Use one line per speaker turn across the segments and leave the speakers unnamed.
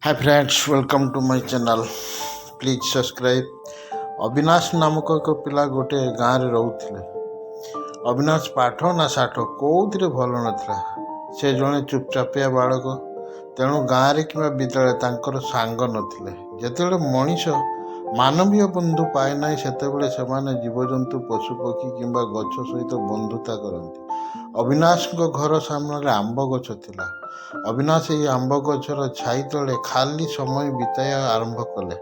Hi friends, welcome to my channel. Please subscribe. Avinash नामक एक पिला गोटे गाँव में रोते। अविनाश पाठ ना साठ कौन भल नाला। से जड़े चुपचापिया बालक, तेणु गाँव में कि विद्यालय तांकर सांग नथिले। जेतेबेले मनीष मानवीय बंधु पाए ना सेतेबेले सेमाने जीवजंतु पशुपक्षी किंबा गछ सहित बंधुता करती। अविनाश घर सामने आंब गछ थिला। अविनाश ये आंब गछर छाई तले खाली समय बिताया आरंभ कले।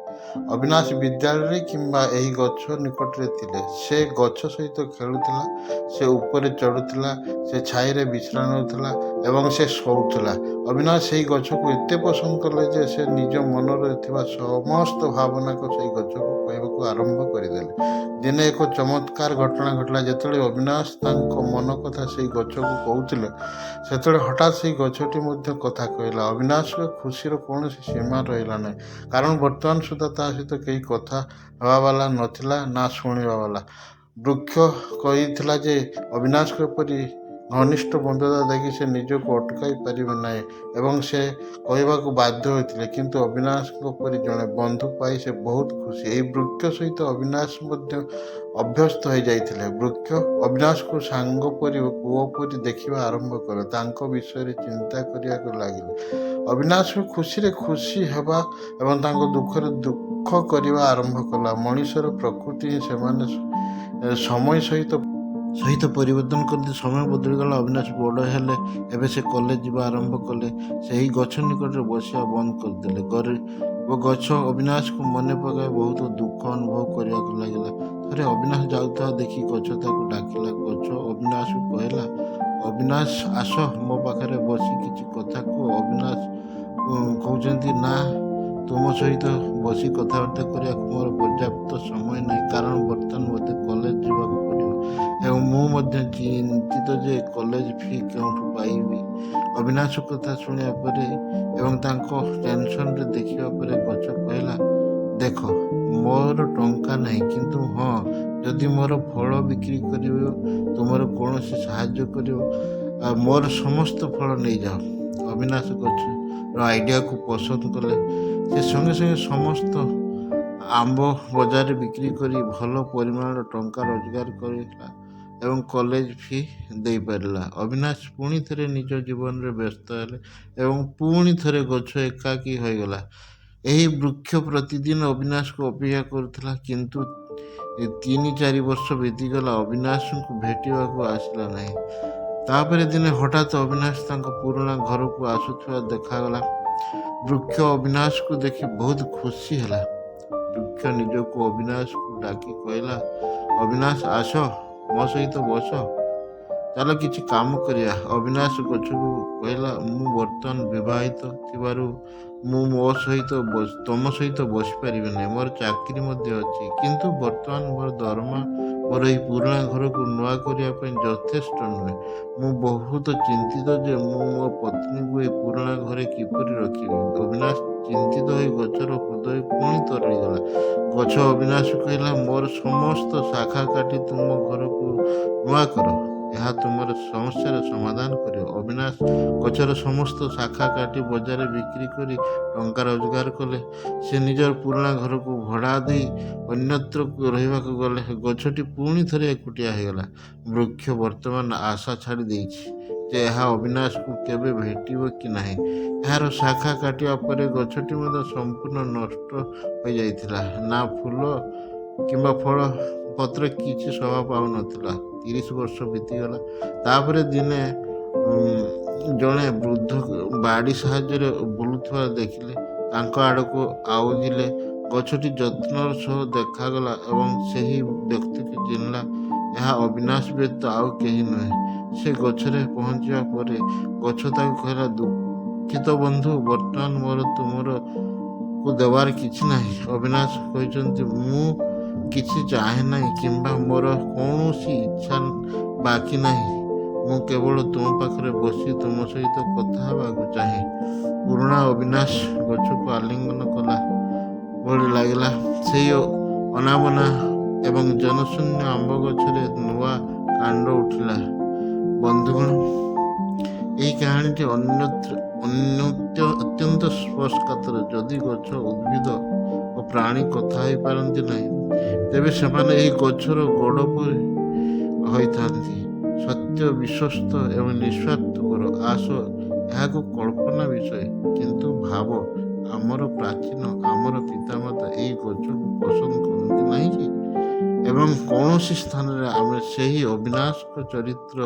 अविनाश विद्यालय किंबा एही गछ निकटरे थिले। से गछ सहित खेलुथिला, से ऊपर चढ़ुथिला, से छाई रे विश्राम नेउथिला एवं से शोउथिला। अविनाश से गछ को एते पसंद कले जे से निज मनरे थिबा समस्त भावना को से गछ को कहबाकू आरंभ करदेले। दिने एक चमत्कार घटना घटला। जेतेबेले अविनाश तांको मन कथा से गछ को कहउथिले, सेतेबेले हठात से गछटी मध्य कथा कहला। अविनाश खुशीर कौन सीमा रहा ना, कारण बर्तमान सुधा ता सहित कई कथा हवावाला नथिला ना शुणवा वाला। वृक्ष कही जे अविनाश परी घनिष्ठ बंधुता देखी से निजक अटकाई पारिबे नाही एवं से कहवाकू बाध्य होते, किंतु अविनाश परी जड़े बंधु पाई से बहुत खुशी। यही वृक्ष सहित अविनाश अभ्यस्त हो जाते। वृक्ष अविनाश को सांग परी पुओ परी देखा आरंभ कले। तांको विषय चिंता करने लगे। अविनाश खुशी रे खुशी हेबा एवं तांको दुखरे दुख करने आरंभ कला। मनुष्यर प्रकृति से समय सहित परिवर्तन करते समय बदलीगला। अविनाश बड़ हेले, एबे से कॉलेज जावा आरंभ कले। से ही गछ निकट बसिया बंद करदेले। वो गछ अविनाश को मन पकाए बहुत दुख अनुभव करने लगे। थे अविनाश जाऊता देखी गछ ताको डाकिला। गछ अविनाश को कहला, अविनाश आस मो पाखे बसी किसी कथा को। अविनाश कहते ना, तुम सहित बसी कथबार्ता करने मोर पर्याप्त समय ना, कारण बर्तमान मत कॉलेज जावाक पड़ो एवं मुझे चिंतित जे कॉलेज फी क्यों पाइबी। अविनाश कथा शुणा पर एवं तांको टेंशन रे देखिया पर गछ कहला, देख मोर टंका नहीं, किंतु हाँ जदि मोर फल बिक्री कर तुमर कौन साहाय्य कर मोर समस्त फल नहीं जाओ। अविनाश गछ आइडिया को पसंद कले। से संगे संगे समस्त आंब बजार बिक्री करी भल परिमाण टंका रोजगार करिला एवं कॉलेज फी दे पारिला। अविनाश पुणी थे निज जीवन रे व्यस्त हेले एवं पुणी थे गछ एकाकी हो गला। यही वृक्ष प्रतिदिन अविनाश को अपेक्षा करुला, किंतु 3-4 वर्ष बीतीगला। अविनाश को भेटा को आसला नहीं। तापर दिने हठात अविनाश पुराना घर को आसुवा देखागला। वृक्ष अविनाश को देखी बहुत खुशी है। वृक्ष निज को अविनाश को डाकी कहला, अविनाश आस मो सहित बस, चलो किसी काम करिया। अविनाश गछ को कहला, मु बर्तमान विवाहित थिबारु मु मो सहित तुम सहित बस पारि ना, मोर चाकरी अच्छी, किंतु बर्तमान मोर दरमा मोर यही पुराना घर को नुआ करने यथेष्ट नुहे। मु बहुत चिंतित जे मु मो पत्नी को पुराना घरे किपरि रखिबि। अविनाश चिंतित हो गछर हृदय पुणी तरगला। गछ अविनाश कहला, मोर समस्त शाखा काटी तुम घर को नुआ कर, यह तुमर समस्या समाधान कर। अविनाश गछर समस्त शाखा काटी बजार बिक्री करी टंका रोजगार कले। से निजर पुराना घर को भड़ा दे अन्यत्र रहिबाक गले। गछटी पुणी थे एकुटिया होगला। वृक्ष वर्तमान आशा छाड़ी देछि जे यह अविनाश को केबे भेटिबो कि नाही। यार शाखा काटिया पर गछटी संपूर्ण नष्ट हो जाइथिला। ना फूल किंबा फल पत्र किसी शोभा पाऊ नथिला। 30 वर्ष बीतीगला। तापर दिने जड़े वृद्ध बाड़ी साहाଯ୍य बुलुवा देखिले, आड़ को आउजिले। गछटी जत्नर सह देखागला एवं सही व्यक्ति को चिन्हला, यह अविनाश व्यतीत आउ कहीं नुहे। से गछरे पहुंचा पर गछ ताको कहला, दुखित बंधु बर्तमान मोर तुमर को देवार किछि नाही। अविनाश कहते, मु किछि चाहे नहीं किंबा मोर कौन इच्छा बाकी नहीं। मु केवल तुम पाखे बसी तुम सहित कथा हेबाकू चाहे। पुराना अविनाश गछ को आलिंगन कला भली लगला। से अनाबना एवं जनशून्य आंब गछरे नुआ कांड उठिला। बंधुगण, यही कहानी अन्यत्र ଅତ୍ୟନ୍ତ ସ୍ପର୍ଶକାତର। ଯଦି ଗଛ, ଉଦ୍ଭିଦ ଓ ପ୍ରାଣୀ କଥା ହେଇପାରନ୍ତି ନାହିଁ, ତେବେ ସେମାନେ ଏହି ଗଛର ଗୋଡ଼ ପରି ହୋଇଥାନ୍ତି, ସତ୍ୟ, ବିଶ୍ୱସ୍ତ ଏବଂ ନିଃସ୍ୱାର୍ଥପର। ଆସ, ଏହାକୁ କଳ୍ପନା ବିଷୟ, କିନ୍ତୁ ଭାବ, ଆମର ପିତାମାତା ଏହି ଗଛକୁ ପସନ୍ଦ କରନ୍ତି ନାହିଁ କି? ଏବଂ କୌଣସି ସ୍ଥାନରେ ଆମେ ସେହି ଅବିନାଶଙ୍କ ଚରିତ୍ର